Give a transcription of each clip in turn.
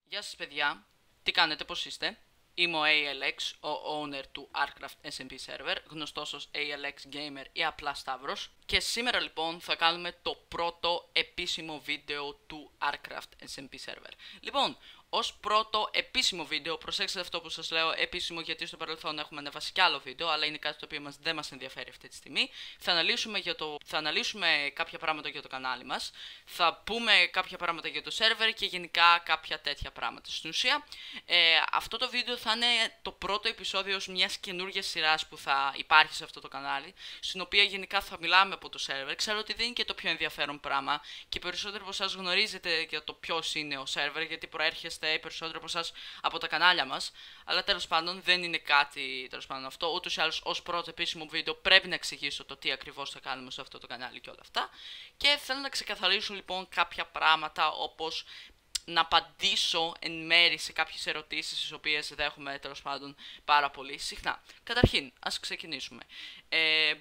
Γεια σας παιδιά, τι κάνετε, πώς είστε? Είμαι ο ALX, ο owner του Arcraft SMP Server, γνωστός ως ALX Gamer ή απλά Σταύρος. Και σήμερα λοιπόν θα κάνουμε το πρώτο επίσημο βίντεο του Arcraft SMP Server. Λοιπόν, ως πρώτο επίσημο βίντεο, προσέξτε αυτό που σας λέω επίσημο, γιατί στο παρελθόν έχουμε ανεβάσει κι άλλο βίντεο, αλλά είναι κάτι το οποίο δεν μας ενδιαφέρει αυτή τη στιγμή. Θα αναλύσουμε κάποια πράγματα για το κανάλι μας, θα πούμε κάποια πράγματα για το server και γενικά κάποια τέτοια πράγματα. Στην ουσία, αυτό το βίντεο θα είναι το πρώτο επεισόδιο μιας καινούργιας σειράς που θα υπάρχει σε αυτό το κανάλι, στην οποία γενικά θα μιλάμε από το server. Ξέρω ότι δεν είναι και το πιο ενδιαφέρον πράγμα και περισσότερο από εσάς γνωρίζετε για το ποιος είναι ο server, γιατί προέρχεστε περισσότερο από εσάς από τα κανάλια μας. Αλλά τέλος πάντων δεν είναι κάτι τέλος πάντων αυτό. Ούτως ή άλλως ως πρώτο επίσημο βίντεο πρέπει να εξηγήσω το τι ακριβώς θα κάνουμε σε αυτό το κανάλι και όλα αυτά. Και θέλω να ξεκαθαρίσω λοιπόν κάποια πράγματα, όπως να απαντήσω εν μέρη σε κάποιες ερωτήσεις τις οποίες δέχομαι τέλος πάντων πάρα πολύ συχνά. Καταρχήν, ας ξεκινήσουμε.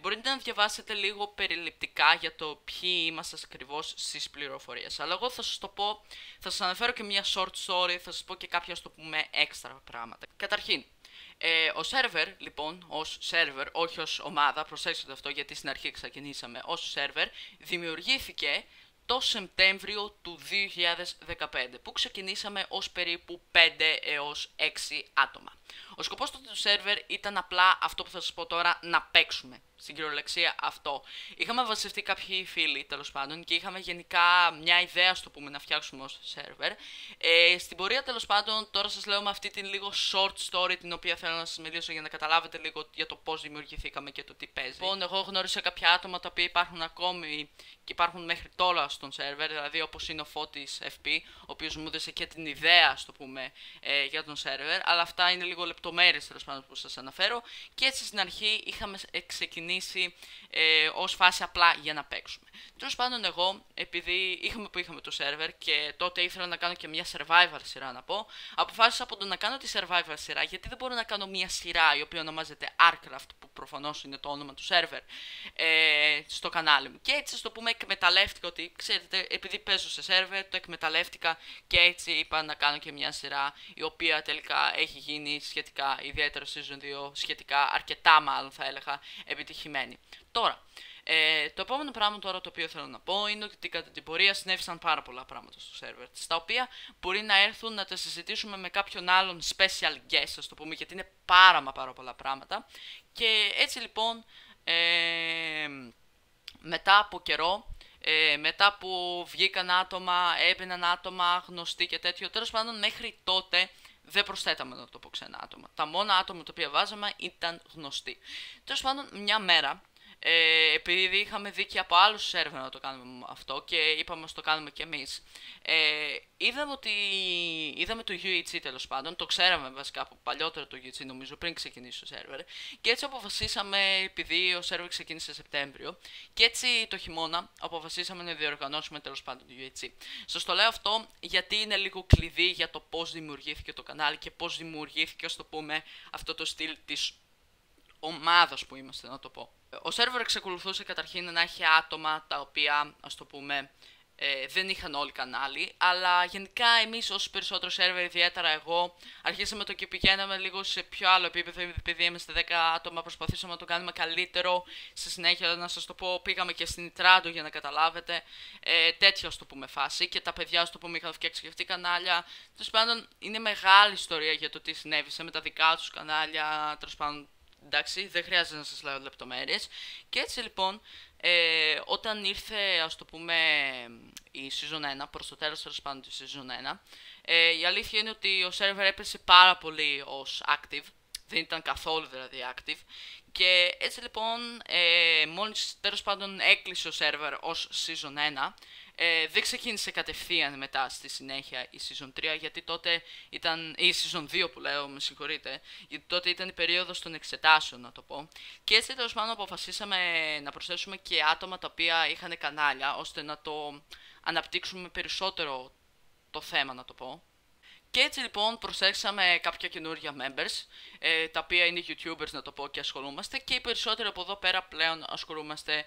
Μπορείτε να διαβάσετε λίγο περιληπτικά για το ποιοι είμαστε ακριβώς στις πληροφορίες. Αλλά εγώ θα σας το πω, θα σας αναφέρω και μια short story, θα σας πω και κάποια, ας το πούμε, έξτρα πράγματα. Καταρχήν, ο server, λοιπόν, ως server, όχι ως ομάδα, προσέξτε αυτό γιατί στην αρχή ξεκινήσαμε ως server, δημιουργήθηκε το Σεπτέμβριο του 2015, που ξεκινήσαμε ως περίπου 5 έως 6 άτομα. Ο σκοπός του server ήταν απλά αυτό που θα σας πω τώρα, να παίξουμε. Στην κυριολεξία αυτό. Είχαμε βασιστεί κάποιοι φίλοι τέλος πάντων και είχαμε γενικά μια ιδέα, στο πούμε, να φτιάξουμε ως server. Στην πορεία τέλος πάντων, τώρα σας λέω με αυτή την λίγο short story την οποία θέλω να σας μιλήσω για να καταλάβετε λίγο για το πώς δημιουργηθήκαμε και το τι παίζει. Λοιπόν, εγώ γνώρισα κάποια άτομα τα οποία υπάρχουν ακόμη και υπάρχουν μέχρι τώρα στον server, δηλαδή όπως είναι ο Φώτης FP, ο οποίος μου έδωσε και την ιδέα, στο πούμε, για τον server, αλλά αυτά είναι λίγο λεπτομέρειες τέλος πάντων που σας αναφέρω. Και έτσι στην αρχή είχαμε ξεκινήσει ως φάση απλά για να παίξουμε. Τέλος πάντων, εγώ, επειδή είχαμε το server και τότε ήθελα να κάνω και μια survival σειρά, να πω, αποφάσισα από το να κάνω τη survival σειρά, γιατί δεν μπορώ να κάνω μια σειρά η οποία ονομάζεται Arcraft, που προφανώς είναι το όνομα του server, στο κανάλι μου. Και έτσι, στο πούμε, εκμεταλλεύτηκα ότι, ξέρετε, επειδή παίζω σε server, το εκμεταλλεύτηκα και έτσι είπα να κάνω και μια σειρά η οποία τελικά έχει γίνει σχετικά, ιδιαίτερα season 2, σχετικά αρκετά μάλλον θα έλεγα επιτυχημένη. Τώρα, το επόμενο πράγμα τώρα το οποίο θέλω να πω είναι ότι κατά την πορεία συνέβησαν πάρα πολλά πράγματα στο server, τα οποία μπορεί να έρθουν να τα συζητήσουμε με κάποιον άλλον special guest, ας το πούμε, γιατί είναι πάρα πολλά πράγματα. Και έτσι λοιπόν, μετά από καιρό, μετά που βγήκαν άτομα, έμπαιναν άτομα γνωστοί και τέτοιο, τέλος πάντων μέχρι τότε δεν προσθέταμε, να το πω, ξένα άτομα. Τα μόνα άτομα τα οποία βάζαμε ήταν γνωστοί. Τέλος πάντων, μια μέρα, επειδή είχαμε δει και από άλλους σερβερ να το κάνουμε αυτό και είπαμε να το κάνουμε και εμείς, είδαμε το UHC τέλος πάντων, το ξέραμε βασικά από παλιότερο το UHC, νομίζω, πριν ξεκινήσει το σερβερ, και έτσι αποφασίσαμε, επειδή ο σερβερ ξεκίνησε Σεπτέμβριο, και έτσι το χειμώνα αποφασίσαμε να διοργανώσουμε τέλος πάντων το UHC. Σας το λέω αυτό γιατί είναι λίγο κλειδί για το πώς δημιουργήθηκε το κανάλι και πώς δημιουργήθηκε, ας το πούμε, αυτό το στυλ της ομάδας που είμαστε, να το πω. Ο σερβερ εξακολουθούσε καταρχήν να έχει άτομα τα οποία, ας το πούμε, δεν είχαν όλοι κανάλι, αλλά γενικά εμείς ως περισσότερο σερβερ, ιδιαίτερα εγώ, αρχίσαμε το και πηγαίναμε λίγο σε πιο άλλο επίπεδο, επειδή είμαστε 10 άτομα, προσπαθήσαμε να το κάνουμε καλύτερο. Στη συνέχεια, να σας το πω, πήγαμε και στην Ιτράντο για να καταλάβετε, τέτοια, ας το πούμε, φάση, και τα παιδιά, ας το πούμε, είχαν φτιάξει και αυτοί κανάλια. Τέλος πάντων, είναι μεγάλη ιστορία για το τι συνέβησε με τα δικά τους κανάλια, τέλος πάντων. Εντάξει, δεν χρειάζεται να σας λέω λεπτομέρειες. Και έτσι λοιπόν, όταν ήρθε, ας το πούμε, η Season 1, προς το τέλος τέλος πάντων της Season 1, η αλήθεια είναι ότι ο server έπεσε πάρα πολύ ως active, δεν ήταν καθόλου δηλαδή active, και έτσι λοιπόν, μόλις τέλος πάντων έκλεισε ο server ως Season 1, δεν ξεκίνησε κατευθείαν μετά στη συνέχεια η Season 3, γιατί τότε ήταν, η Season 2 που λέω, με συγχωρείτε, γιατί τότε ήταν η περίοδος των εξετάσεων, να το πω. Και έτσι τέλος πάντων αποφασίσαμε να προσθέσουμε και άτομα τα οποία είχαν κανάλια, ώστε να το αναπτύξουμε περισσότερο το θέμα, να το πω. Και έτσι λοιπόν προσέξαμε κάποια καινούργια members, τα οποία είναι YouTubers, να το πω, και ασχολούμαστε, και οι περισσότεροι από εδώ πέρα πλέον ασχολούμαστε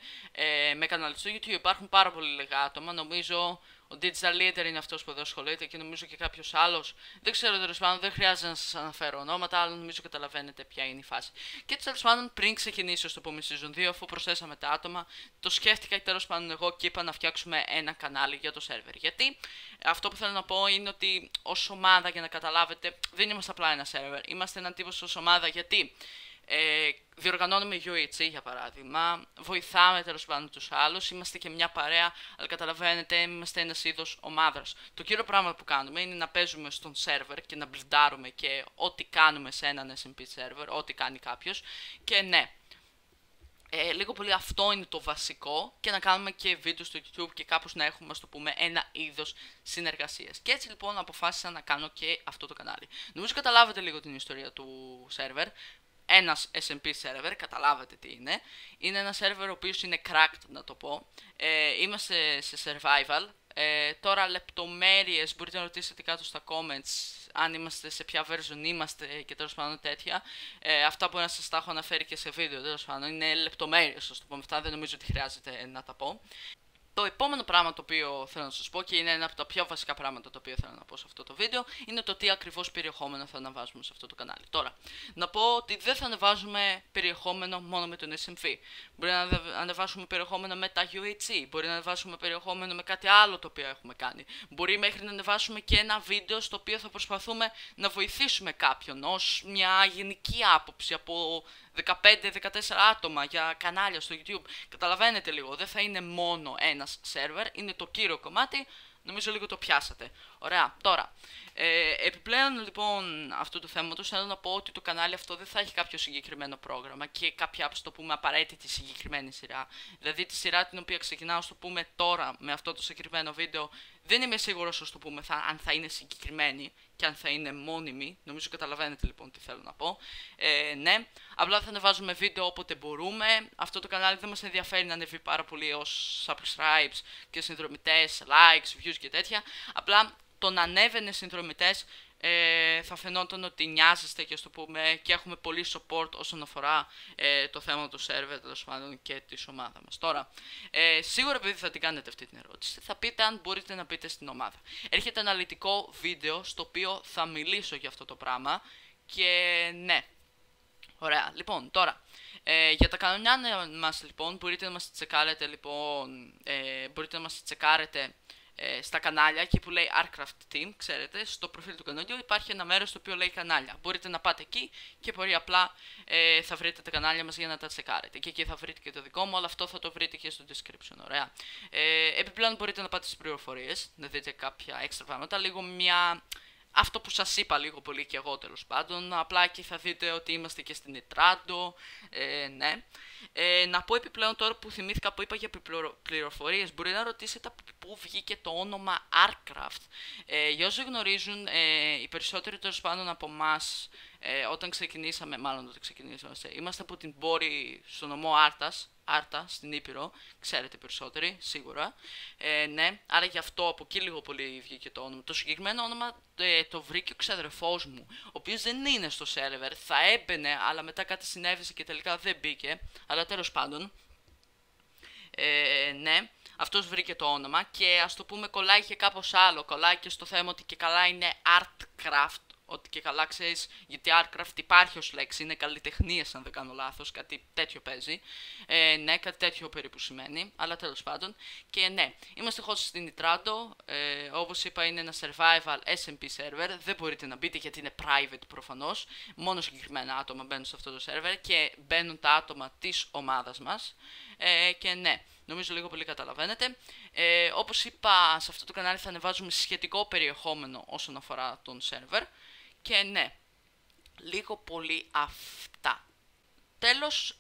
με κανάλι στο YouTube. Υπάρχουν πάρα πολύ λίγα άτομα, νομίζω Ο Digital Leader είναι αυτός που εδώ ασχολείται και νομίζω και κάποιος άλλος. Δεν ξέρω τέλος πάντων, δεν χρειάζεται να σας αναφέρω ονόματα, αλλά νομίζω καταλαβαίνετε ποια είναι η φάση. Και τέλος πάντων, πριν ξεκινήσει, στο πούμε, Season 2, αφού προσθέσαμε τα άτομα, το σκέφτηκα τέλος πάντων εγώ και είπα να φτιάξουμε ένα κανάλι για το σερβερ. Γιατί αυτό που θέλω να πω είναι ότι ως ομάδα, για να καταλάβετε, δεν είμαστε απλά ένα σερβερ. Είμαστε έναν τύπο ως ομάδα γιατί. Διοργανώνουμε UHC για παράδειγμα, βοηθάμε τέλος πάντων τους άλλους, είμαστε και μια παρέα, αλλά καταλαβαίνετε, είμαστε ένας είδος ομάδας. Το κύριο πράγμα που κάνουμε είναι να παίζουμε στον σερβερ και να μπλντάρουμε και ό,τι κάνουμε σε έναν SMP σερβερ, ό,τι κάνει κάποιος. Και ναι, λίγο πολύ αυτό είναι το βασικό και να κάνουμε και βίντεο στο YouTube και κάπως να έχουμε, ας το πούμε, ένα είδος συνεργασίας. Και έτσι λοιπόν αποφάσισα να κάνω και αυτό το κανάλι. Νομίζω καταλάβετε λίγο την ιστορία του σερβερ. Ένας SMP server, καταλάβατε τι είναι. Είναι ένα server ο οποίος είναι cracked, να το πω. Είμαστε σε survival. Τώρα λεπτομέρειες μπορείτε να ρωτήσετε κάτω στα comments αν είμαστε, σε ποια version είμαστε και τέλος πάντων τέτοια. Αυτά μπορεί να σας τα έχω αναφέρει και σε βίντεο, τέλος πάντων. Είναι λεπτομέρειες, ας το πούμε, αυτά δεν νομίζω ότι χρειάζεται να τα πω. Το επόμενο πράγμα το οποίο θέλω να σας πω και είναι ένα από τα πιο βασικά πράγματα το οποίο θέλω να πω σε αυτό το βίντεο είναι το τι ακριβώς περιεχόμενο θα ανεβάζουμε σε αυτό το κανάλι. Τώρα, να πω ότι δεν θα ανεβάζουμε περιεχόμενο μόνο με τον SMV. Μπορεί να ανεβάσουμε περιεχόμενο με τα UHC, μπορεί να ανεβάσουμε περιεχόμενο με κάτι άλλο το οποίο έχουμε κάνει. Μπορεί μέχρι να ανεβάσουμε και ένα βίντεο στο οποίο θα προσπαθούμε να βοηθήσουμε κάποιον ως μια γενική άποψη από 15-14 άτομα για κανάλια στο YouTube. Καταλαβαίνετε λίγο, δεν θα είναι μόνο ένας σερβερ, είναι το κύριο κομμάτι. Νομίζω λίγο το πιάσατε. Ωραία, τώρα. Επιπλέον λοιπόν αυτού του θέματος θέλω να πω ότι το κανάλι αυτό δεν θα έχει κάποιο συγκεκριμένο πρόγραμμα και κάποια, ας το πούμε, απαραίτητη συγκεκριμένη σειρά. Δηλαδή τη σειρά την οποία ξεκινάω, ας το πούμε, τώρα με αυτό το συγκεκριμένο βίντεο, δεν είμαι σίγουρος, ας το πούμε, αν θα είναι συγκεκριμένη και αν θα είναι μόνιμη. Νομίζω καταλαβαίνετε λοιπόν τι θέλω να πω. Ναι, απλά θα ανεβάζουμε βίντεο όποτε μπορούμε. Αυτό το κανάλι δεν μας ενδιαφέρει να ανεβεί πάρα πολύ ως subscribes και συνδρομητές, likes, views και τέτοια. Απλά το να ανέβαινε συνδρομητές θα φαινόταν ότι νοιάζεστε και, το πούμε, και έχουμε πολύ support όσον αφορά το θέμα του server, τέλος πάντων, και της ομάδα μας. Τώρα, σίγουρα επειδή θα την κάνετε αυτή την ερώτηση, θα πείτε αν μπορείτε να πείτε στην ομάδα. Έρχεται αναλυτικό βίντεο στο οποίο θα μιλήσω για αυτό το πράγμα και ναι. Ωραία, λοιπόν, τώρα. Για τα κανονιά μας λοιπόν μπορείτε να μας τσεκάρετε στα κανάλια, εκεί που λέει Arcraft Team, ξέρετε, στο προφίλ του καναλιού υπάρχει ένα μέρος το οποίο λέει κανάλια. Μπορείτε να πάτε εκεί και πολύ απλά θα βρείτε τα κανάλια μας για να τα τσεκάρετε. Και εκεί θα βρείτε και το δικό μου, αλλά αυτό θα το βρείτε και στο description, ωραία. Επιπλέον μπορείτε να πάτε στις πληροφορίες, να δείτε κάποια έξτρα πράγματα, λίγο αυτό που σας είπα λίγο πολύ και εγώ τέλος πάντων. Απλά εκεί θα δείτε ότι είμαστε και στην Nitrado, ναι. Να πω επιπλέον τώρα που θυμήθηκα που είπα για πληροφορίες, μπορεί να ρωτήσετε από πού βγήκε το όνομα Arcraft. Για όσοι γνωρίζουν, οι περισσότεροι τέλος πάντων από εμάς, όταν ξεκινήσαμε, είμαστε από την Πόρη στο νομό Άρτα, στην Ήπειρο, ξέρετε περισσότεροι, σίγουρα. Ναι, άρα γι' αυτό από εκεί λίγο πολύ βγήκε το όνομα. Το συγκεκριμένο όνομα το βρήκε ο ξαδερφός μου, ο οποίος δεν είναι στο σερβερ, θα έμπαινε, αλλά μετά κάτι συνέβησε και τελικά δεν μπήκε. Αλλά τέλος πάντων, ναι, αυτός βρήκε το όνομα και ας το πούμε κολλάει και κάπως άλλο. Κολλάει και στο θέμα ότι και καλά είναι Artcraft. Ότι και καλά ξέρεις, γιατί Artcraft υπάρχει ως λέξη, είναι καλλιτεχνίες αν δεν κάνω λάθος, κάτι τέτοιο παίζει. Ναι, κάτι τέτοιο περίπου σημαίνει, αλλά τέλος πάντων. Και ναι, είμαστε hosted στην Nitrado, όπως είπα είναι ένα survival SMP server, δεν μπορείτε να μπείτε γιατί είναι private προφανώς, μόνο συγκεκριμένα άτομα μπαίνουν σε αυτό το server και μπαίνουν τα άτομα της ομάδας μας. Και ναι, νομίζω λίγο πολύ καταλαβαίνετε. Όπως είπα, σε αυτό το κανάλι θα ανεβάζουμε σχετικό περιεχόμενο όσον αφορά τον server. Και ναι, λίγο πολύ αυτά. Τέλος,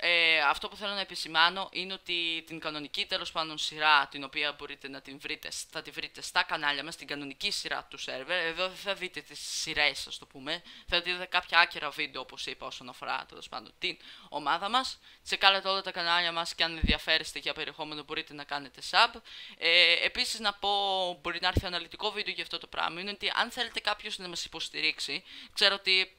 αυτό που θέλω να επισημάνω είναι ότι την κανονική τέλος πάντων σειρά την οποία μπορείτε να την βρείτε, θα τη βρείτε στα κανάλια μας, την κανονική σειρά του σερβερ. Εδώ δεν θα δείτε τις σειρές, ας το πούμε, θα δείτε κάποια άκυρα βίντεο όπως είπα όσον αφορά τέλος πάντων την ομάδα μας. Τσεκάρετε όλα τα κανάλια μας και αν ενδιαφέρεστε για περιεχόμενο μπορείτε να κάνετε sub. Επίσης να πω, μπορεί να έρθει αναλυτικό βίντεο για αυτό το πράγμα, είναι ότι αν θέλετε κάποιος να μας υποστηρίξει, ξέρω ότι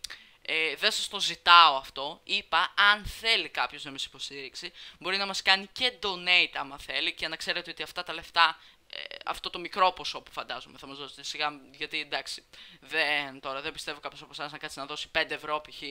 δεν σας το ζητάω αυτό, είπα αν θέλει κάποιος να μας υποστηρίξει μπορεί να μας κάνει και donate άμα θέλει και να ξέρετε ότι αυτά τα λεφτά αυτό το μικρό ποσό που φαντάζομαι θα μας δώσετε σιγά, γιατί εντάξει, δεν πιστεύω κάποιος από εσάς να κάτσει να δώσει 5 ευρώ π.χ.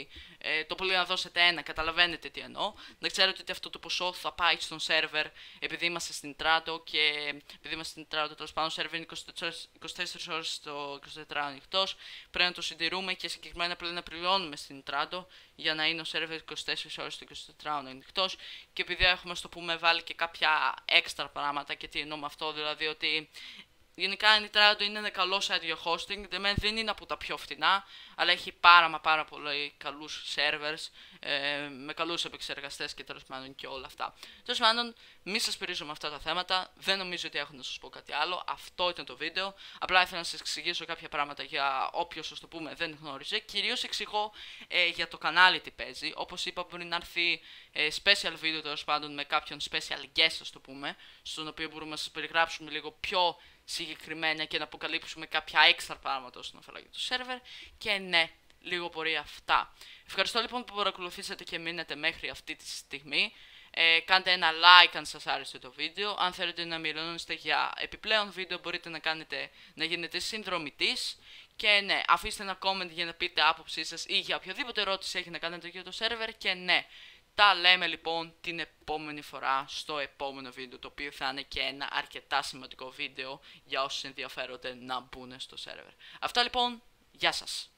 Το πολύ να δώσετε ένα, καταλαβαίνετε τι εννοώ. Να ξέρετε ότι αυτό το ποσό θα πάει στον σερβερ, επειδή είμαστε στην Τράντο και επειδή είμαστε στην Τράντο, τέλος πάντων, σερβερ είναι 24 ώρες το 24 ανοιχτός. Πρέπει να το συντηρούμε και συγκεκριμένα πρέπει να πληρώνουμε στην Τράντο για να είναι ο σερβερ 24 ώρες το 24 ανοιχτός. Και επειδή έχουμε, στο πούμε, βάλει και κάποια έξτρα πράγματα, και τι εννοώ με αυτό, δηλαδή ότι γενικά η Nitrado είναι ένα καλό site για hosting, δεν είναι από τα πιο φτηνά, αλλά έχει πάρα πολύ καλούς servers, με καλούς επεξεργαστές και τέλος πάντων και όλα αυτά. Τέλος πάντων, μη σας πειρίζω με αυτά τα θέματα, δεν νομίζω ότι έχω να σας πω κάτι άλλο, αυτό ήταν το βίντεο. Απλά ήθελα να σας εξηγήσω κάποια πράγματα για όποιος, ας το πούμε, δεν γνώριζε. Κυρίως εξηγώ για το κανάλι τι παίζει. Όπως είπα, μπορεί να έρθει special video τέλος πάντων με κάποιον special guest, ας το πούμε, στον οποίο μπορούμε να σας περιγράψουμε λίγο πιο συγκεκριμένα και να αποκαλύψουμε κάποια έξτρα πράγματα όσον αφορά για το σερβερ. Και ναι, λίγο πορεία αυτά. Ευχαριστώ λοιπόν που παρακολουθήσατε και μείνετε μέχρι αυτή τη στιγμή. Κάντε ένα like αν σας άρεσε το βίντεο. Αν θέλετε να μιλώνεστε για επιπλέον βίντεο, μπορείτε να γίνετε συνδρομητής. Και ναι, αφήστε ένα comment για να πείτε άποψή σας ή για οποιαδήποτε ερώτηση έχει να κάνετε για το σερβερ. Και ναι, τα λέμε λοιπόν την επόμενη φορά στο επόμενο βίντεο, το οποίο θα είναι και ένα αρκετά σημαντικό βίντεο για όσους ενδιαφέρονται να μπουν στο σερβερ. Αυτά λοιπόν, γεια σας!